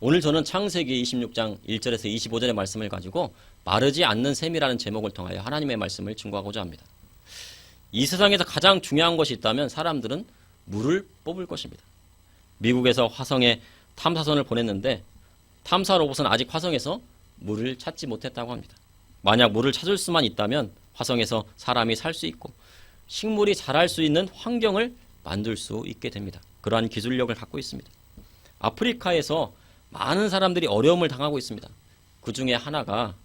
오늘 저는 창세기 26장 1절에서 25절의 말씀을 가지고 마르지 않는 셈이라는 제목을 통하여 하나님의 말씀을 증거하고자 합니다. 이 세상에서 가장 중요한 것이 있다면 사람들은 물을 뽑을 것입니다. 미국에서 화성에 탐사선을 보냈는데 탐사 로봇은 아직 화성에서 물을 찾지 못했다고 합니다. 만약 물을 찾을 수만 있다면 화성에서 사람이 살 수 있고 식물이 자랄 수 있는 환경을 만들 수 있게 됩니다. 그러한 기술력을 갖고 있습니다. 아프리카에서 많은 사람들이 어려움을 당하고 있습니다. 그 중에 하나가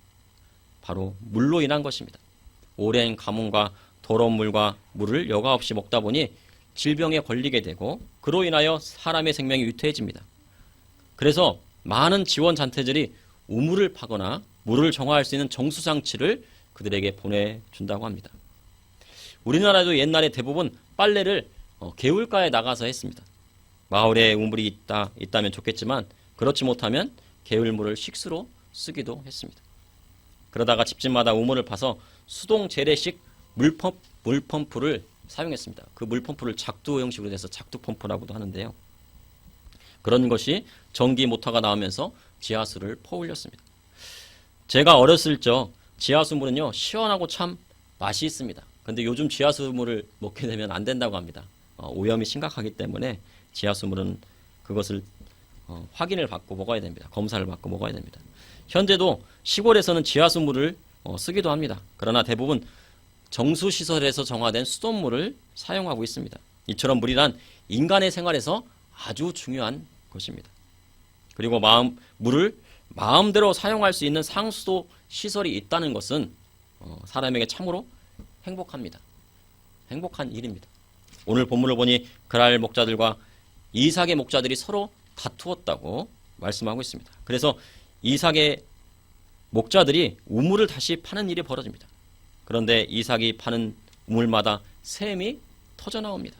바로 물로 인한 것입니다. 오랜 가뭄과 더러운 물과 물을 여과 없이 먹다 보니 질병에 걸리게 되고 그로 인하여 사람의 생명이 위태해집니다. 그래서 많은 지원 단체들이 우물을 파거나 물을 정화할 수 있는 정수장치를 그들에게 보내준다고 합니다. 우리나라도 옛날에 대부분 빨래를 개울가에 나가서 했습니다. 마을에 우물이 있다면 좋겠지만 그렇지 못하면 개울물을 식수로 쓰기도 했습니다. 그러다가 집집마다 우물을 파서 수동 재래식 물펌프를 사용했습니다. 그 물펌프를 작두 형식으로 돼서 작두 펌프라고도 하는데요. 그런 것이 전기 모터가 나오면서 지하수를 퍼올렸습니다. 제가 어렸을 적 지하수 물은요 시원하고 참 맛이 있습니다. 근데 요즘 지하수 물을 먹게 되면 안 된다고 합니다. 오염이 심각하기 때문에 지하수 물은 그것을 확인을 받고 먹어야 됩니다. 검사를 받고 먹어야 됩니다. 현재도 시골에서는 지하수 물을 쓰기도 합니다. 그러나 대부분 정수시설에서 정화된 수돗물을 사용하고 있습니다. 이처럼 물이란 인간의 생활에서 아주 중요한 것입니다. 그리고 물을 마음대로 사용할 수 있는 상수도 시설이 있다는 것은 사람에게 참으로 행복합니다. 행복한 일입니다. 오늘 본문을 보니 그랄 목자들과 이삭의 목자들이 서로 다투었다고 말씀하고 있습니다. 그래서 이삭의 목자들이 우물을 다시 파는 일이 벌어집니다. 그런데 이삭이 파는 우물마다 샘이 터져나옵니다.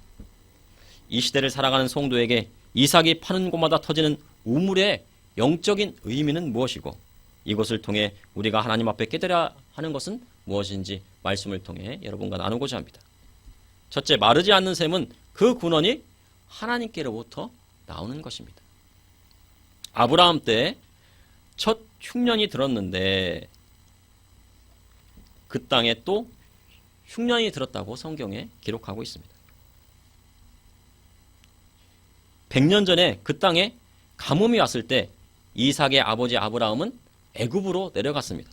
이 시대를 살아가는 성도에게 이삭이 파는 곳마다 터지는 우물의 영적인 의미는 무엇이고 이것을 통해 우리가 하나님 앞에 깨달아야 하는 것은 무엇인지 말씀을 통해 여러분과 나누고자 합니다. 첫째, 마르지 않는 샘은 그 근원이 하나님께로부터 나오는 것입니다. 아브라함 때 첫 흉년이 들었는데 그 땅에 또 흉년이 들었다고 성경에 기록하고 있습니다. 100년 전에 그 땅에 가뭄이 왔을 때 이삭의 아버지 아브라함은 애굽으로 내려갔습니다.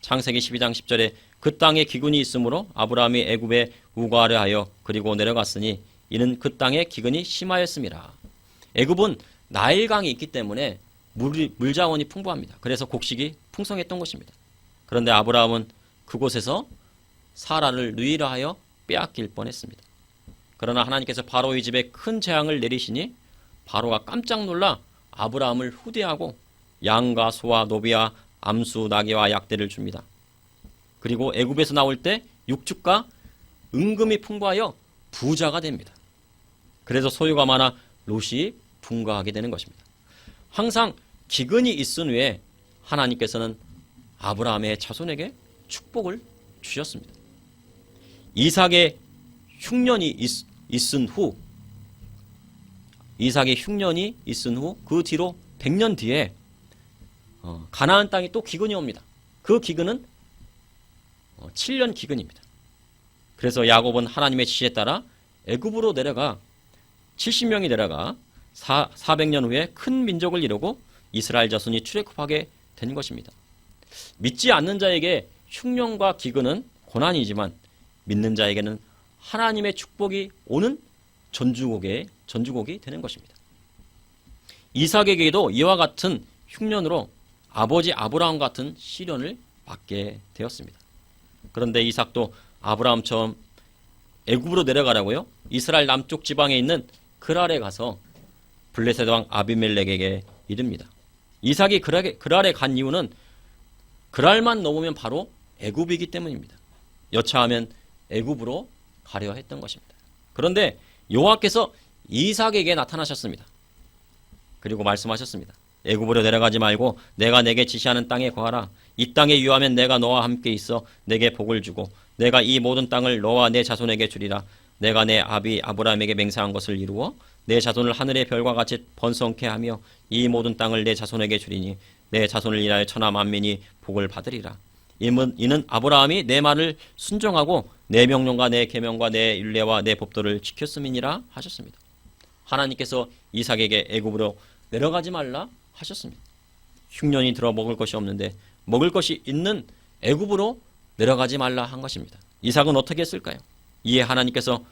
창세기 12장 10절에 그 땅에 기근이 있으므로 아브라함이 애굽에 우거하려 하여 그리고 내려갔으니 이는 그 땅에 기근이 심하였음이라. 애굽은 나일강이 있기 때문에 물 자원이 풍부합니다. 그래서 곡식이 풍성했던 것입니다. 그런데 아브라함은 그곳에서 사라를 누이라 하여 빼앗길 뻔했습니다. 그러나 하나님께서 바로의 집에 큰 재앙을 내리시니 바로가 깜짝 놀라 아브라함을 후대하고 양과 소와 노비와 암수 나귀와 약대를 줍니다. 그리고 애굽에서 나올 때 육축과 은금이 풍부하여 부자가 됩니다. 그래서 소유가 많아 롯이 분가하게 되는 것입니다. 항상 기근이 있은 후에 하나님께서는 아브라함의 자손에게 축복을 주셨습니다. 이삭의 흉년이 있은 후 그 뒤로 100년 뒤에 가나안 땅에 또 기근이 옵니다. 그 기근은 7년 기근입니다. 그래서 야곱은 하나님의 지시에 따라 애굽으로 내려가 70명이 내려가 400년 후에 큰 민족을 이루고 이스라엘 자손이 출애굽하게 된 것입니다. 믿지 않는 자에게 흉년과 기근은 고난이지만 믿는 자에게는 하나님의 축복이 오는 전주곡이 되는 것입니다. 이삭에게도 이와 같은 흉년으로 아버지 아브라함 같은 시련을 받게 되었습니다. 그런데 이삭도 아브라함처럼 애굽으로 내려가라고요. 이스라엘 남쪽 지방에 있는 그랄에 가서 블레셋 왕 아비멜렉에게 이릅니다. 이삭이 그랄에 간 이유는 그랄만 넘으면 바로 애굽이기 때문입니다. 여차하면 애굽으로 가려 했던 것입니다. 그런데 여호와께서 이삭에게 나타나셨습니다. 그리고 말씀하셨습니다. 애굽으로 내려가지 말고 내가 내게 지시하는 땅에 거하라. 이 땅에 유하면 내가 너와 함께 있어 내게 복을 주고 내가 이 모든 땅을 너와 내 자손에게 주리라. 내가 내 아비 아브라함에게 맹세한 것을 이루어 내 자손을 하늘의 별과 같이 번성케 하며 이 모든 땅을 내 자손에게 주리니 내 자손을 인하여 천하 만민이 복을 받으리라. 이는 아브라함이 내 말을 순종하고 내 명령과 내 계명과 내 율례와 내 법도를 지켰음이니라 하셨습니다. 하나님께서 이삭에게 애굽으로 내려가지 말라 하셨습니다. 흉년이 들어 먹을 것이 없는데 먹을 것이 있는 애굽으로 내려가지 말라 한 것입니다. 이삭은 어떻게 했을까요? 이에 하나님께서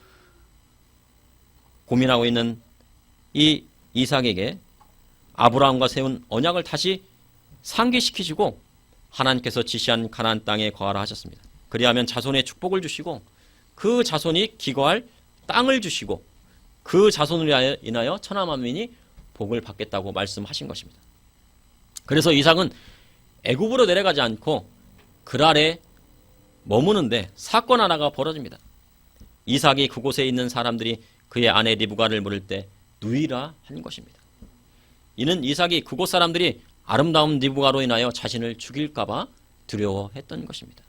고민하고 있는 이 이삭에게 아브라함과 세운 언약을 다시 상기시키시고 하나님께서 지시한 가나안 땅에 거하라 하셨습니다. 그리하면 자손의 축복을 주시고 그 자손이 기거할 땅을 주시고 그 자손을 인하여 천하 만민이 복을 받겠다고 말씀하신 것입니다. 그래서 이삭은 애굽으로 내려가지 않고 그랄에 머무는데 사건 하나가 벌어집니다. 이삭이 그곳에 있는 사람들이 그의 아내 리브가를 물을 때 누이라 한 것입니다. 이는 이삭이 그곳 사람들이 아름다운 리브가로 인하여 자신을 죽일까봐 두려워했던 것입니다.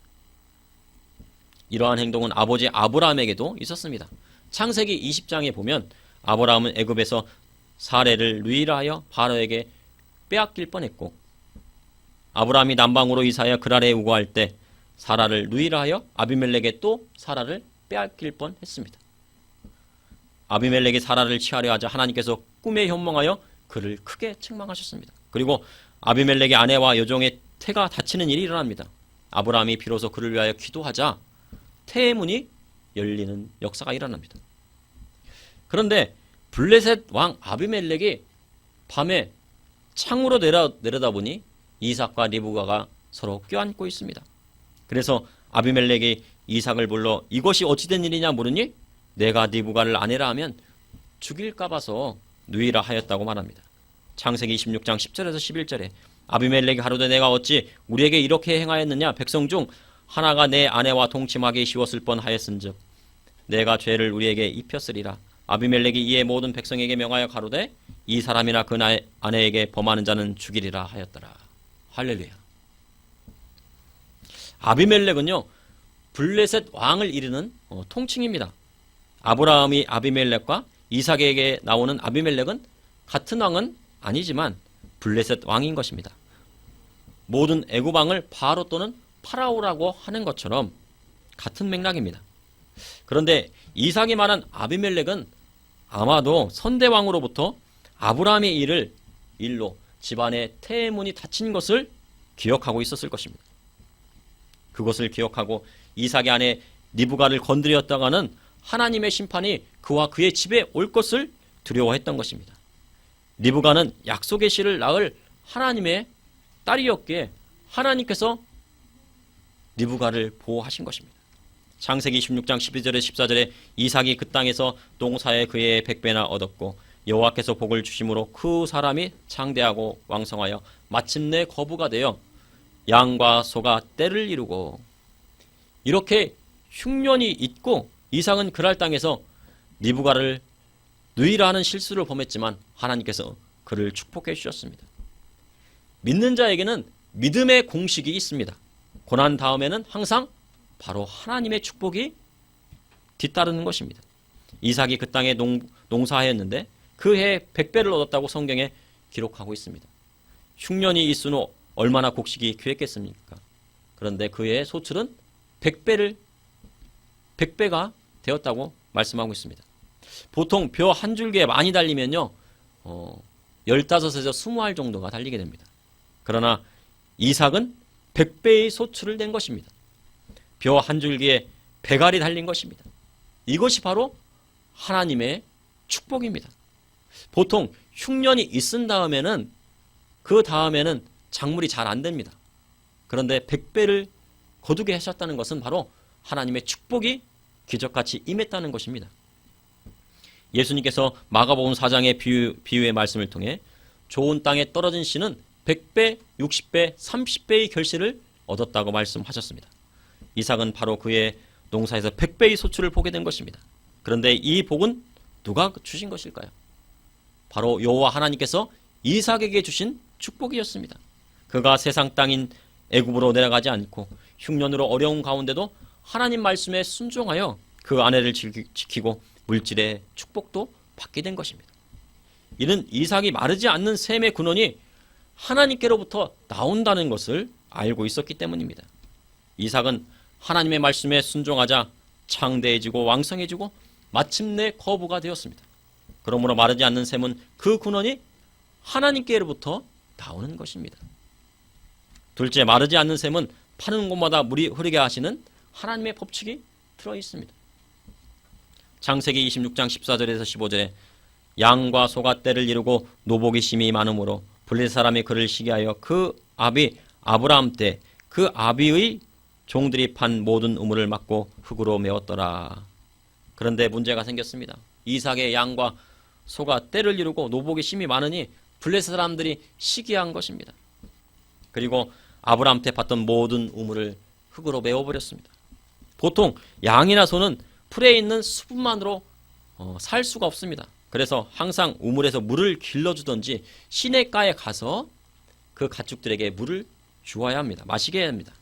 이러한 행동은 아버지 아브라함에게도 있었습니다. 창세기 20장에 보면 아브라함은 애굽에서 사레를 누이라 하여 바로에게 빼앗길 뻔했고 아브라함이 남방으로 이사하여 그랄에 우거할 때 사라를 누이라 하여 아비멜렉에 또 사라를 빼앗길 뻔했습니다. 아비멜렉이 사라를 취하려 하자 하나님께서 꿈에 현몽하여 그를 크게 책망하셨습니다. 그리고 아비멜렉의 아내와 여종의 태가 다치는 일이 일어납니다. 아브라함이 비로소 그를 위하여 기도하자 태의 문이 열리는 역사가 일어납니다. 그런데 블레셋 왕 아비멜렉이 밤에 창으로 내려다보니 이삭과 리브가가 서로 껴안고 있습니다. 그래서 아비멜렉이 이삭을 불러 이것이 어찌된 일이냐 물으니 내가 리브가를 아내라 하면 죽일까 봐서 누이라 하였다고 말합니다. 창세기 26장 10절에서 11절에 아비멜렉이 가로되 내가 어찌 우리에게 이렇게 행하였느냐 백성 중 하나가 내 아내와 동침하기 쉬웠을 뻔하였은즉 내가 죄를 우리에게 입혔으리라. 아비멜렉이 이에 모든 백성에게 명하여 가로되 이 사람이나 그 아내에게 범하는 자는 죽이리라 하였더라. 할렐루야. 아비멜렉은요 블레셋 왕을 이르는 통칭입니다. 아브라함이 아비멜렉과 이삭에게 나오는 아비멜렉은 같은 왕은 아니지만 블레셋 왕인 것입니다. 모든 애굽 왕을 바로 또는 파라오라고 하는 것처럼 같은 맥락입니다. 그런데 이삭이 말한 아비멜렉은 아마도 선대왕으로부터 아브라함의 일로 집안의 태의 문이 닫힌 것을 기억하고 있었을 것입니다. 그것을 기억하고 이삭의 아내 리브가를 건드렸다가는 하나님의 심판이 그와 그의 집에 올 것을 두려워했던 것입니다. 리브가는 약속의 씨를 낳을 하나님의 딸이었기에 하나님께서 리브가를 보호하신 것입니다. 창세기 16장 12절에 14절에 이삭이 그 땅에서 농사에 그의 100배나 얻었고 여호와께서 복을 주심으로 그 사람이 창대하고 왕성하여 마침내 거부가 되어 양과 소가 떼를 이루고 이렇게 흉년이 있고 이삭은 그랄 땅에서 리브가를 누이라 하는 실수를 범했지만 하나님께서 그를 축복해 주셨습니다. 믿는 자에게는 믿음의 공식이 있습니다. 고난 다음에는 항상 바로 하나님의 축복이 뒤따르는 것입니다. 이삭이 그 땅에 농사하였는데 그 해 100배를 얻었다고 성경에 기록하고 있습니다. 흉년이 있은 후 얼마나 곡식이 귀했겠습니까? 그런데 그 해의 소출은 100배가 되었다고 말씀하고 있습니다. 보통 벼 한 줄기에 많이 달리면요 15에서 20알 정도가 달리게 됩니다. 그러나 이삭은 100배의 소출을 낸 것입니다. 벼 한 줄기에 100알이 달린 것입니다. 이것이 바로 하나님의 축복입니다. 보통 흉년이 있은 다음에는 그 다음에는 작물이 잘 안 됩니다. 그런데 100배를 거두게 하셨다는 것은 바로 하나님의 축복이 기적같이 임했다는 것입니다. 예수님께서 마가복음 4장의 비유의 말씀을 통해 좋은 땅에 떨어진 씨는 100배, 60배, 30배의 결실을 얻었다고 말씀하셨습니다. 이삭은 바로 그의 농사에서 100배의 소출을 보게 된 것입니다. 그런데 이 복은 누가 주신 것일까요? 바로 여호와 하나님께서 이삭에게 주신 축복이었습니다. 그가 세상 땅인 애굽으로 내려가지 않고 흉년으로 어려운 가운데도 하나님 말씀에 순종하여 그 아내를 지키고 물질의 축복도 받게 된 것입니다. 이는 이삭이 마르지 않는 셈의 근원이 하나님께로부터 나온다는 것을 알고 있었기 때문입니다. 이삭은 하나님의 말씀에 순종하자 창대해지고 왕성해지고 마침내 거부가 되었습니다. 그러므로 마르지 않는 셈은 그 근원이 하나님께로부터 나오는 것입니다. 둘째, 마르지 않는 셈은 파는 곳마다 물이 흐르게 하시는 하나님의 법칙이 들어 있습니다. 창세기 26장 14절에서 15절에 양과 소가 떼를 이루고 노복이 심히 많으므로 블레셋 사람이 그를 시기하여 그 아비 아브라함 때 그 아비의 종들이 판 모든 우물을 막고 흙으로 메웠더라. 그런데 문제가 생겼습니다. 이삭의 양과 소가 떼를 이루고 노복이 심히 많으니 블레셋 사람들이 시기한 것입니다. 그리고 아브라함 때 팠던 모든 우물을 흙으로 메워버렸습니다. 보통 양이나 소는 풀에 있는 수분만으로 살 수가 없습니다. 그래서 항상 우물에서 물을 길러주던지 시냇가에 가서 그 가축들에게 물을 주어야 합니다. 마시게 합니다.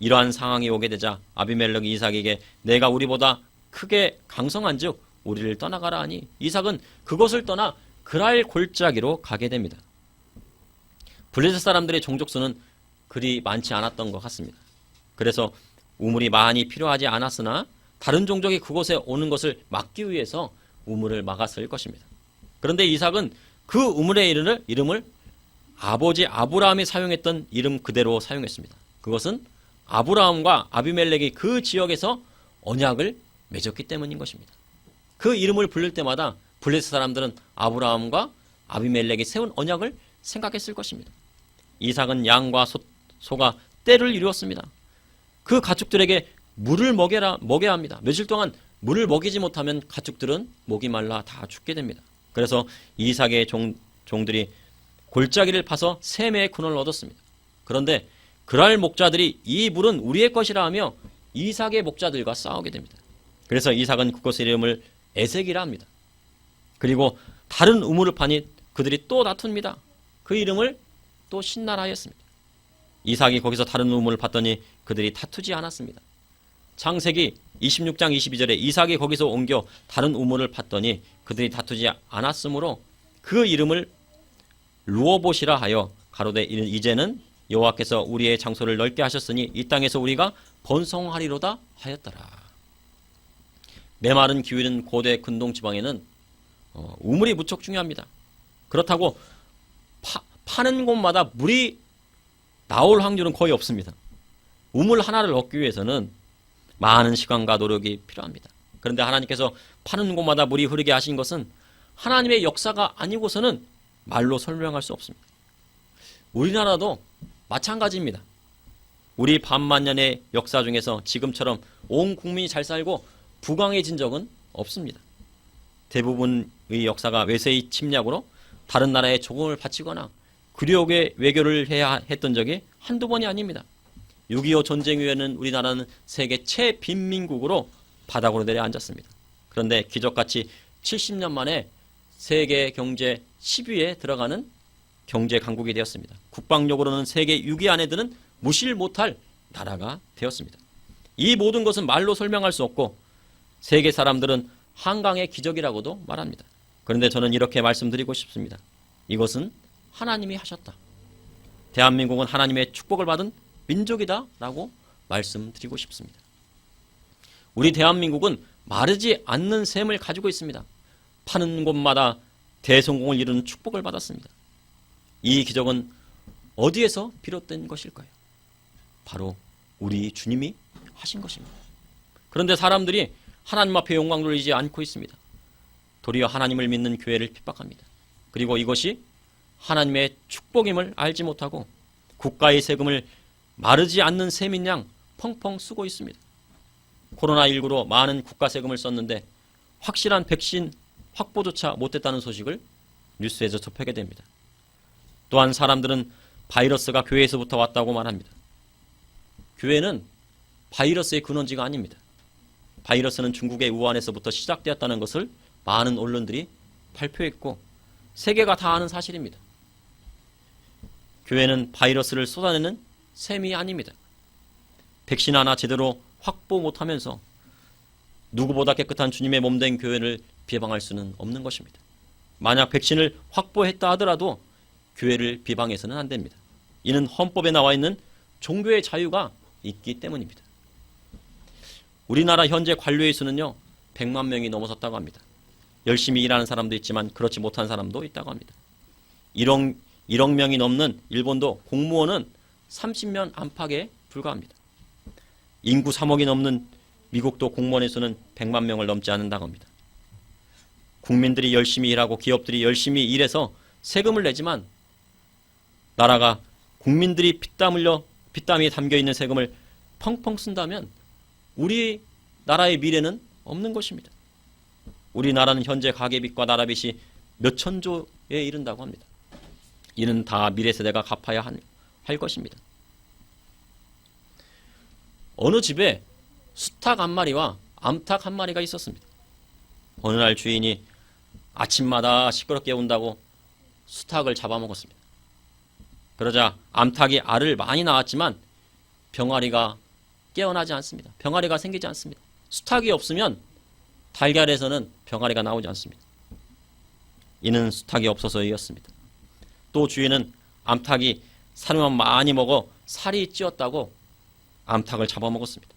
이러한 상황이 오게 되자 아비멜렉이 이삭에게 내가 우리보다 크게 강성한 즉 우리를 떠나가라 하니 이삭은 그곳을 떠나 그랄 골짜기로 가게 됩니다. 블레셋 사람들의 종족수는 그리 많지 않았던 것 같습니다. 그래서 우물이 많이 필요하지 않았으나 다른 종족이 그곳에 오는 것을 막기 위해서 우물을 막았을 것입니다. 그런데 이삭은 그 우물의 이름을 아버지 아브라함이 사용했던 이름 그대로 사용했습니다. 그것은 아브라함과 아비멜렉이 그 지역에서 언약을 맺었기 때문인 것입니다. 그 이름을 부를 때마다 블레셋 사람들은 아브라함과 아비멜렉이 세운 언약을 생각했을 것입니다. 이삭은 양과 소가 떼를 이루었습니다. 그 가축들에게 물을 먹여야 합니다. 며칠 동안 물을 먹이지 못하면 가축들은 목이 말라 다 죽게 됩니다. 그래서 이삭의 종들이 골짜기를 파서 셈의 근원을 얻었습니다. 그런데 그랄 목자들이 이 물은 우리의 것이라 하며 이삭의 목자들과 싸우게 됩니다. 그래서 이삭은 그곳의 이름을 에색이라 합니다. 그리고 다른 우물을 파니 그들이 또 다툽니다. 그 이름을 또 신나라 하였습니다. 이삭이 거기서 다른 우물을 팠더니 그들이 다투지 않았습니다. 창세기 26장 22절에 이삭이 거기서 옮겨 다른 우물을 팠더니 그들이 다투지 않았으므로 그 이름을 루어봇이라 하여 가로되 이제는 여호와께서 우리의 장소를 넓게 하셨으니 이 땅에서 우리가 번성하리로다 하였더라. 메마른 기후는 고대 근동 지방에는 우물이 무척 중요합니다. 그렇다고 파는 곳마다 물이 나올 확률은 거의 없습니다. 우물 하나를 얻기 위해서는 많은 시간과 노력이 필요합니다. 그런데 하나님께서 파는 곳마다 물이 흐르게 하신 것은 하나님의 역사가 아니고서는 말로 설명할 수 없습니다. 우리나라도 마찬가지입니다. 우리 반만년의 역사 중에서 지금처럼 온 국민이 잘 살고 부강해진 적은 없습니다. 대부분의 역사가 외세의 침략으로 다른 나라에 조공을 바치거나 굴욕의 외교를 해야 했던 적이 한두 번이 아닙니다. 6.25 전쟁 이후에는 우리나라는 세계 최빈민국으로 바닥으로 내려앉았습니다. 그런데 기적같이 70년 만에 세계 경제 10위에 들어가는 경제 강국이 되었습니다. 국방력으로는 세계 6위 안에 드는 무실 못할 나라가 되었습니다. 이 모든 것은 말로 설명할 수 없고 세계 사람들은 한강의 기적이라고도 말합니다. 그런데 저는 이렇게 말씀드리고 싶습니다. 이것은 하나님이 하셨다. 대한민국은 하나님의 축복을 받은 민족이다 라고 말씀드리고 싶습니다. 우리 대한민국은 마르지 않는 셈을 가지고 있습니다. 파는 곳마다 대성공을 이루는 축복을 받았습니다. 이 기적은 어디에서 비롯된 것일까요? 바로 우리 주님이 하신 것입니다. 그런데 사람들이 하나님 앞에 영광 돌리지 않고 있습니다. 도리어 하나님을 믿는 교회를 핍박합니다. 그리고 이것이 하나님의 축복임을 알지 못하고 국가의 세금을 마르지 않는 셈인 양 펑펑 쓰고 있습니다. 코로나19로 많은 국가 세금을 썼는데 확실한 백신 확보조차 못했다는 소식을 뉴스에서 접하게 됩니다. 또한 사람들은 바이러스가 교회에서부터 왔다고 말합니다. 교회는 바이러스의 근원지가 아닙니다. 바이러스는 중국의 우한에서부터 시작되었다는 것을 많은 언론들이 발표했고 세계가 다 아는 사실입니다. 교회는 바이러스를 쏟아내는 셈이 아닙니다. 백신 하나 제대로 확보 못하면서 누구보다 깨끗한 주님의 몸된 교회를 비방할 수는 없는 것입니다. 만약 백신을 확보했다 하더라도 교회를 비방해서는 안 됩니다. 이는 헌법에 나와 있는 종교의 자유가 있기 때문입니다. 우리나라 현재 관료의 수는요 100만 명이 넘어섰다고 합니다. 열심히 일하는 사람도 있지만 그렇지 못한 사람도 있다고 합니다. 1억 명이 넘는 일본도 공무원은 30명 안팎에 불과합니다. 인구 3억이 넘는 미국도 공무원의 수는 100만 명을 넘지 않는다고 합니다. 국민들이 열심히 일하고 기업들이 열심히 일해서 세금을 내지만 나라가 국민들이 피땀이 담겨있는 세금을 펑펑 쓴다면 우리나라의 미래는 없는 것입니다. 우리나라는 현재 가계빚과 나라빚이 몇 천조에 이른다고 합니다. 이는 다 미래 세대가 갚아야 할 것입니다. 어느 집에 수탉 한 마리와 암탉 한 마리가 있었습니다. 어느 날 주인이 아침마다 시끄럽게 운다고 수탉을 잡아먹었습니다. 그러자 암탉이 알을 많이 낳았지만 병아리가 깨어나지 않습니다. 병아리가 생기지 않습니다. 수탉이 없으면 달걀에서는 병아리가 나오지 않습니다. 이는 수탉이 없어서이었습니다. 또 주인은 암탉이 살만 많이 먹어 살이 찌었다고 암탉을 잡아먹었습니다.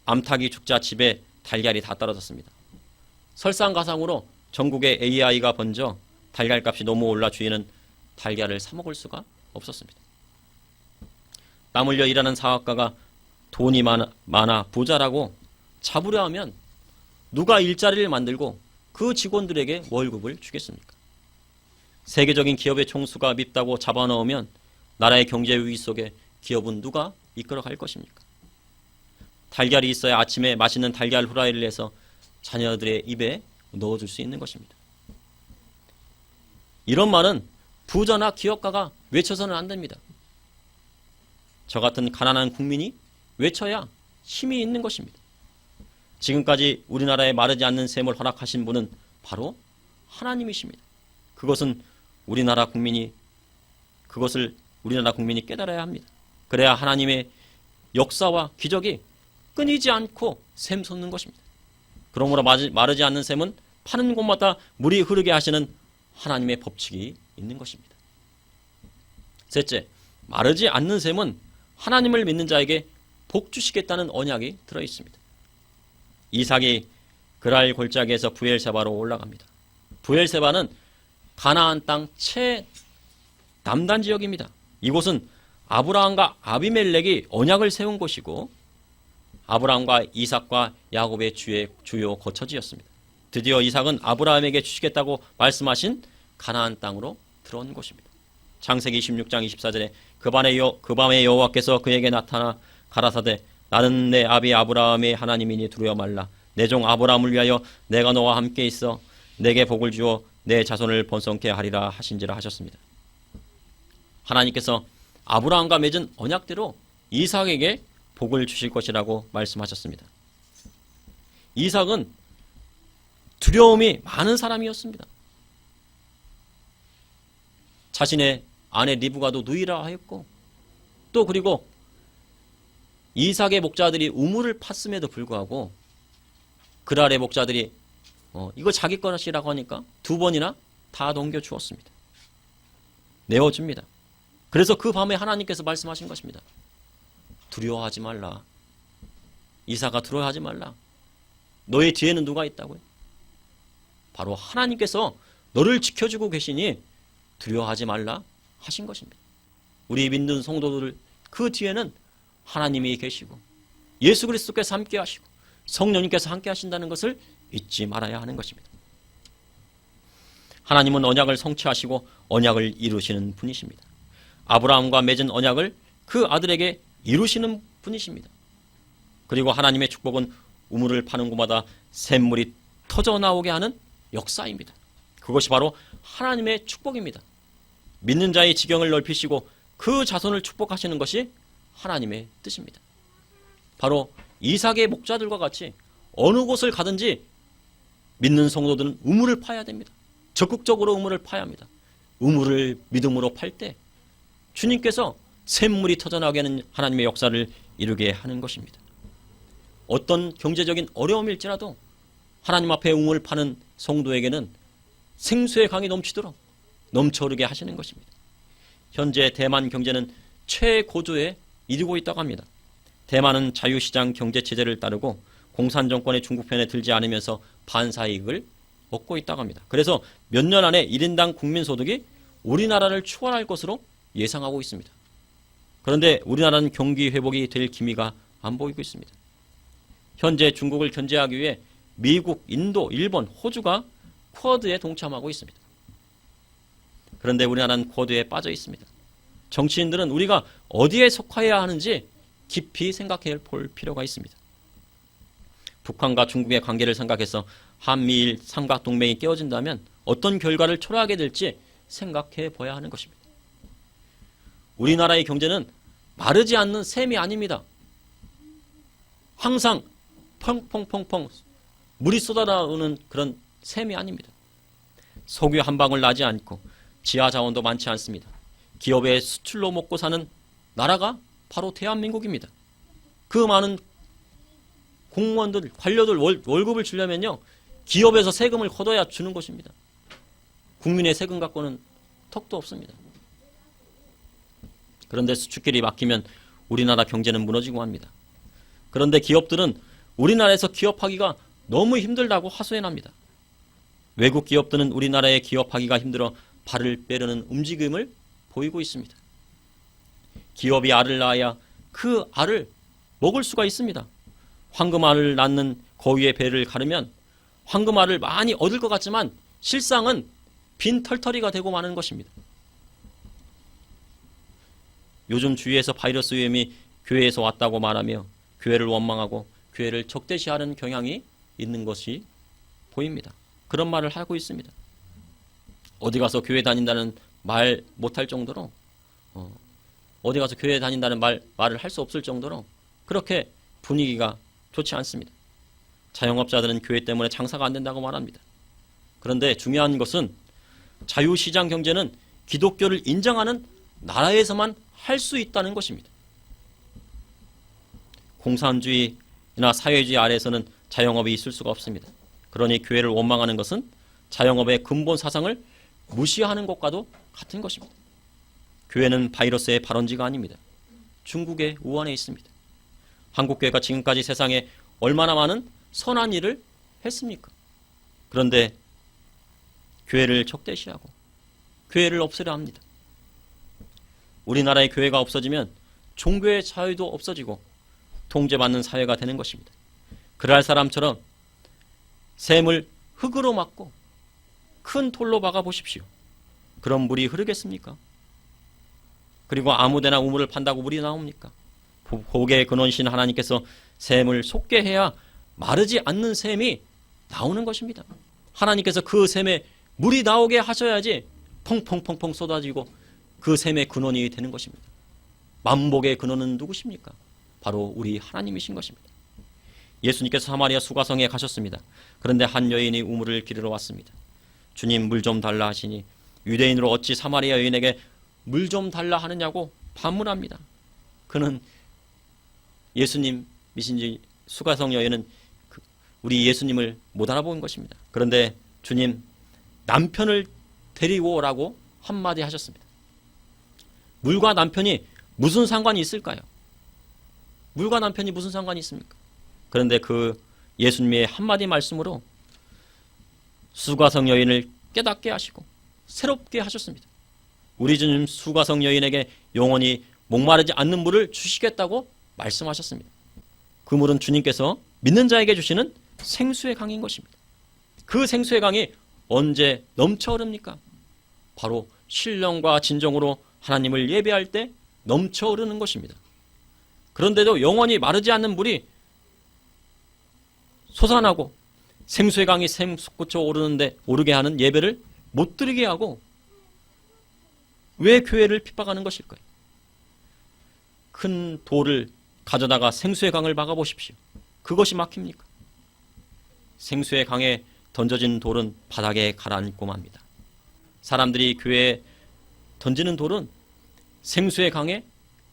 암탉이 죽자 집에 달걀이 다 떨어졌습니다. 설상가상으로 전국에 AI가 번져 달걀값이 너무 올라 주인은 달걀을 사 먹을 수가 없었습니다. 땀 흘려 일하는 사업가가 돈이 많아 부자라고 잡으려 하면 누가 일자리를 만들고 그 직원들에게 월급을 주겠습니까? 세계적인 기업의 총수가 밉다고 잡아넣으면 나라의 경제 위기 속에 기업은 누가 이끌어갈 것입니까? 달걀이 있어야 아침에 맛있는 달걀 후라이를 해서 자녀들의 입에 넣어줄 수 있는 것입니다. 이런 말은 부자나 기업가가 외쳐서는 안 됩니다. 저 같은 가난한 국민이 외쳐야 힘이 있는 것입니다. 지금까지 우리나라에 마르지 않는 샘을 허락하신 분은 바로 하나님이십니다. 그것을 우리나라 국민이 깨달아야 합니다. 그래야 하나님의 역사와 기적이 끊이지 않고 샘솟는 것입니다. 그러므로 마르지 않는 샘은 파는 곳마다 물이 흐르게 하시는 하나님의 법칙이 있는 것입니다. 셋째, 마르지 않는 샘은 하나님을 믿는 자에게 복 주시겠다는 언약이 들어 있습니다. 이삭이 그랄 골짜기에서 부엘세바로 올라갑니다. 부엘세바는 가나안 땅 최남단 지역입니다. 이곳은 아브라함과 아비멜렉이 언약을 세운 곳이고 아브라함과 이삭과 야곱의 주요 거처지였습니다. 드디어 이삭은 아브라함에게 주시겠다고 말씀하신 가나안 땅으로 들어온 곳입니다. 창세기 26장 24절에 그 밤에 여호와께서 그에게 나타나 가라사대 나는 내 아비 아브라함의 하나님이니 두려워 말라. 내 종 아브라함을 위하여 내가 너와 함께 있어 내게 복을 주어 내 자손을 번성케 하리라 하신지라 하셨습니다. 하나님께서 아브라함과 맺은 언약대로 이삭에게 복을 주실 것이라고 말씀하셨습니다. 이삭은 두려움이 많은 사람이었습니다. 자신의 아내 리브가도 누이라 하였고 또 그리고 이삭의 목자들이 우물을 팠음에도 불구하고 그랄의 목자들이 이거 자기 것이라고 하니까 2번이나 다 넘겨주었습니다. 내어줍니다. 그래서 그 밤에 하나님께서 말씀하신 것입니다. 두려워하지 말라. 이삭아 두려워하지 말라. 너의 뒤에는 누가 있다고요? 바로 하나님께서 너를 지켜주고 계시니 두려워하지 말라 하신 것입니다. 우리 믿는 성도들 그 뒤에는 하나님이 계시고 예수 그리스도께서 함께 하시고 성령님께서 함께 하신다는 것을 잊지 말아야 하는 것입니다. 하나님은 언약을 성취하시고 언약을 이루시는 분이십니다. 아브라함과 맺은 언약을 그 아들에게 이루시는 분이십니다. 그리고 하나님의 축복은 우물을 파는 곳마다 샘물이 터져 나오게 하는 역사입니다. 그것이 바로 하나님의 축복입니다. 믿는 자의 지경을 넓히시고 그 자손을 축복하시는 것이 하나님의 뜻입니다. 바로 이삭의 목자들과 같이 어느 곳을 가든지 믿는 성도들은 우물을 파야 됩니다. 적극적으로 우물을 파야 합니다. 우물을 믿음으로 팔 때 주님께서 샘물이 터져나오게 하는 하나님의 역사를 이루게 하는 것입니다. 어떤 경제적인 어려움일지라도 하나님 앞에 우물 파는 성도에게는 생수의 강이 넘치도록 넘쳐흐르게 하시는 것입니다. 현재 대만 경제는 최고조에 이르고 있다고 합니다. 대만은 자유시장 경제체제를 따르고 공산정권의 중국 편에 들지 않으면서 반사이익을 얻고 있다고 합니다. 그래서 몇 년 안에 1인당 국민소득이 우리나라를 추월할 것으로 예상하고 있습니다. 그런데 우리나라는 경기 회복이 될 기미가 안 보이고 있습니다. 현재 중국을 견제하기 위해 미국, 인도, 일본, 호주가 쿼드에 동참하고 있습니다. 그런데 우리나라는 쿼드에 빠져 있습니다. 정치인들은 우리가 어디에 속해야 하는지 깊이 생각해 볼 필요가 있습니다. 북한과 중국의 관계를 생각해서 한미일 삼각동맹이 깨어진다면 어떤 결과를 초래하게 될지 생각해 봐야 하는 것입니다. 우리나라의 경제는 마르지 않는 샘이 아닙니다. 항상 펑펑펑펑 물이 쏟아나오는 그런 샘이 아닙니다. 석유 한 방울 나지 않고 지하 자원도 많지 않습니다. 기업의 수출로 먹고 사는 나라가 바로 대한민국입니다. 그 많은 공무원들, 관료들 월급을 주려면요, 기업에서 세금을 걷어야 주는 것입니다. 국민의 세금 갖고는 턱도 없습니다. 그런데 수출길이 막히면 우리나라 경제는 무너지고 합니다. 그런데 기업들은 우리나라에서 기업하기가 너무 힘들다고 하소연합니다. 외국 기업들은 우리나라에 기업하기가 힘들어 발을 빼려는 움직임을 보이고 있습니다. 기업이 알을 낳아야 그 알을 먹을 수가 있습니다. 황금알을 낳는 거위의 배를 가르면 황금알을 많이 얻을 것 같지만 실상은 빈 털터리가 되고 마는 것입니다. 요즘 주위에서 바이러스 위험이 교회에서 왔다고 말하며 교회를 원망하고 교회를 적대시하는 경향이 있는 것이 보입니다. 그런 말을 하고 있습니다. 어디 가서 교회 다닌다는 말 못할 정도로 어디 가서 교회 다닌다는 말을 할 수 없을 정도로 그렇게 분위기가 좋지 않습니다. 자영업자들은 교회 때문에 장사가 안 된다고 말합니다. 그런데 중요한 것은 자유시장 경제는 기독교를 인정하는 나라에서만 할 수 있다는 것입니다. 공산주의나 사회주의 아래에서는 자영업이 있을 수가 없습니다. 그러니 교회를 원망하는 것은 자영업의 근본 사상을 무시하는 것과도 같은 것입니다. 교회는 바이러스의 발원지가 아닙니다. 중국의 우한에 있습니다. 한국교회가 지금까지 세상에 얼마나 많은 선한 일을 했습니까? 그런데 교회를 적대시하고 교회를 없애려 합니다. 우리나라의 교회가 없어지면 종교의 자유도 없어지고 통제받는 사회가 되는 것입니다. 그럴 사람처럼 샘을 흙으로 막고 큰 돌로 박아 보십시오. 그럼 물이 흐르겠습니까? 그리고 아무데나 우물을 판다고 물이 나옵니까? 복의 근원신 하나님께서 샘을 솟게 해야 마르지 않는 샘이 나오는 것입니다. 하나님께서 그 샘에 물이 나오게 하셔야지 펑펑펑펑 쏟아지고 그 샘의 근원이 되는 것입니다. 만복의 근원은 누구십니까? 바로 우리 하나님이신 것입니다. 예수님께서 사마리아 수가성에 가셨습니다. 그런데 한 여인이 우물을 기르러 왔습니다. 주님, 물 좀 달라 하시니 유대인으로 어찌 사마리아 여인에게 물 좀 달라 하느냐고 반문합니다. 그는 예수님이신지 수가성 여인은 우리 예수님을 못 알아본 것입니다. 그런데 주님, 남편을 데리고 오라고 한마디 하셨습니다. 물과 남편이 무슨 상관이 있을까요? 물과 남편이 무슨 상관이 있습니까? 그런데 그 예수님의 한마디 말씀으로 수가성 여인을 깨닫게 하시고 새롭게 하셨습니다. 우리 주님 수가성 여인에게 영원히 목마르지 않는 물을 주시겠다고 말씀하셨습니다. 그 물은 주님께서 믿는 자에게 주시는 생수의 강인 것입니다. 그 생수의 강이 언제 넘쳐 흐릅니까? 바로 신령과 진정으로 하나님을 예배할 때 넘쳐 흐르는 것입니다. 그런데도 영원히 마르지 않는 물이 솟아나고 생수의 강이 샘솟구쳐 오르게 하는 예배를 못 드리게 하고 왜 교회를 핍박하는 것일까요? 큰 돌을 가져다가 생수의 강을 막아보십시오. 그것이 막힙니까? 생수의 강에 던져진 돌은 바닥에 가라앉고 맙니다. 사람들이 교회에 던지는 돌은 생수의 강에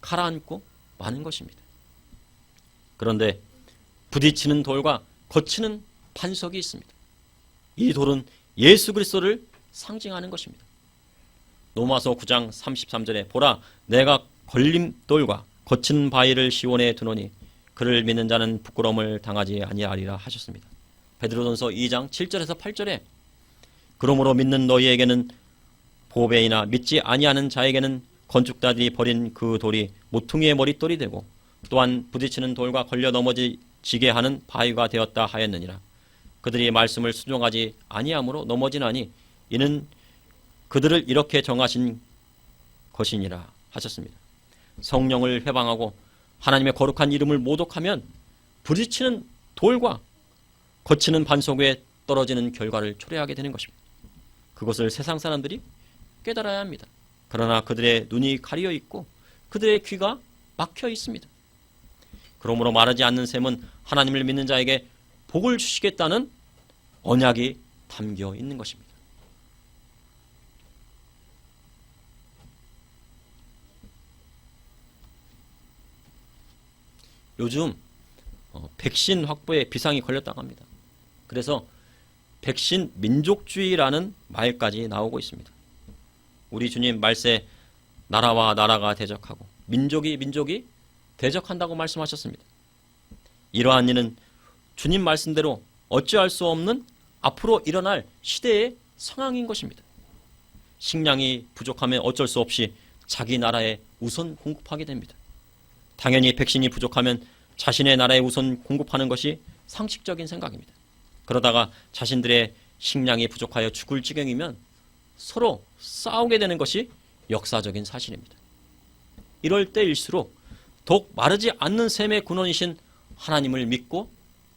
가라앉고 마는 것입니다. 그런데 부딪히는 돌과 거치는 반석이 있습니다. 이 돌은 예수 그리스도를 상징하는 것입니다. 로마서 9장 33절에 보라 내가 걸림돌과 거친 바위를 시온에 두노니 그를 믿는 자는 부끄러움을 당하지 아니하리라 하셨습니다. 베드로전서 2장 7절에서 8절에 그러므로 믿는 너희에게는 보배이나 믿지 아니하는 자에게는 건축자들이 버린 그 돌이 모퉁이의 머릿돌이 되고 또한 부딪히는 돌과 걸려 넘어지게 하는 바위가 되었다 하였느니라. 그들이 말씀을 순종하지 아니함으로 넘어지나니 이는 그들을 이렇게 정하신 것이니라 하셨습니다. 성령을 회방하고 하나님의 거룩한 이름을 모독하면 부딪히는 돌과 거치는 반석 위에 떨어지는 결과를 초래하게 되는 것입니다. 그것을 세상 사람들이 깨달아야 합니다. 그러나 그들의 눈이 가려 있고 그들의 귀가 막혀 있습니다. 그러므로 마르지 않는 샘은 하나님을 믿는 자에게 복을 주시겠다는 언약이 담겨 있는 것입니다. 요즘 백신 확보에 비상이 걸렸다고 합니다. 그래서 백신 민족주의라는 말까지 나오고 있습니다. 우리 주님 말세 나라와 나라가 대적하고 민족이 대적한다고 말씀하셨습니다. 이러한 일은 주님 말씀대로 어찌할 수 없는 앞으로 일어날 시대의 상황인 것입니다. 식량이 부족하면 어쩔 수 없이 자기 나라에 우선 공급하게 됩니다. 당연히 백신이 부족하면 자신의 나라에 우선 공급하는 것이 상식적인 생각입니다. 그러다가 자신들의 식량이 부족하여 죽을 지경이면 서로 싸우게 되는 것이 역사적인 사실입니다. 이럴 때일수록 더욱 마르지 않는 샘의 근원이신 하나님을 믿고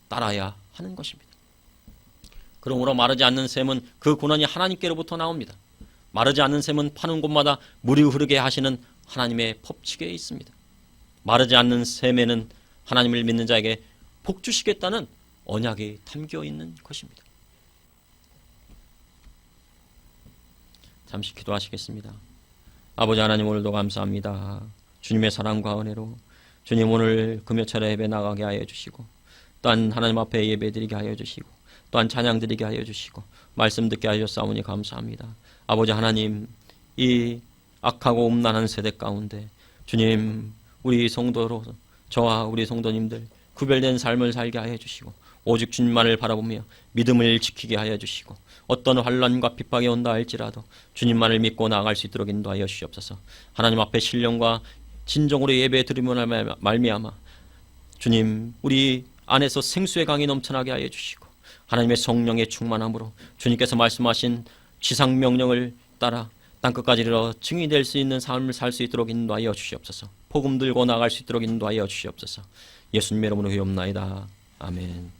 따라야 하는 것입니다. 그러므로 마르지 않는 샘은 그 근원이 하나님께로부터 나옵니다. 마르지 않는 샘은 파는 곳마다 물이 흐르게 하시는 하나님의 법칙에 있습니다. 마르지 않는 샘에는 하나님을 믿는 자에게 복 주시겠다는 언약이 담겨 있는 것입니다. 잠시 기도하시겠습니다. 아버지 하나님, 오늘도 감사합니다. 주님의 사랑과 은혜로 주님 오늘 금요철에 예배 나가게 하여 주시고 또한 하나님 앞에 예배 드리게 하여 주시고 또한 찬양 드리게 하여 주시고 말씀 듣게 하여 주사오니 감사합니다. 아버지 하나님, 이 악하고 음란한 세대 가운데 주님 우리 성도로 저와 우리 성도님들 구별된 삶을 살게 하여 주시고 오직 주님만을 바라보며 믿음을 지키게 하여 주시고 어떤 환난과 핍박이 온다 할지라도 주님만을 믿고 나아갈 수 있도록 인도하여 주시옵소서. 하나님 앞에 신령과 진정으로 예배 드리며 말미암아 주님 우리 안에서 생수의 강이 넘쳐나게 하여 주시고 하나님의 성령의 충만함으로 주님께서 말씀하신 지상명령을 따라 땅끝까지 이르러 증인이 될 수 있는 삶을 살 수 있도록 인도하여 주시옵소서. 복음 들고 나아갈 수 있도록 인도하여 주시옵소서. 예수님의 이름으로 기도옵나이다. 아멘.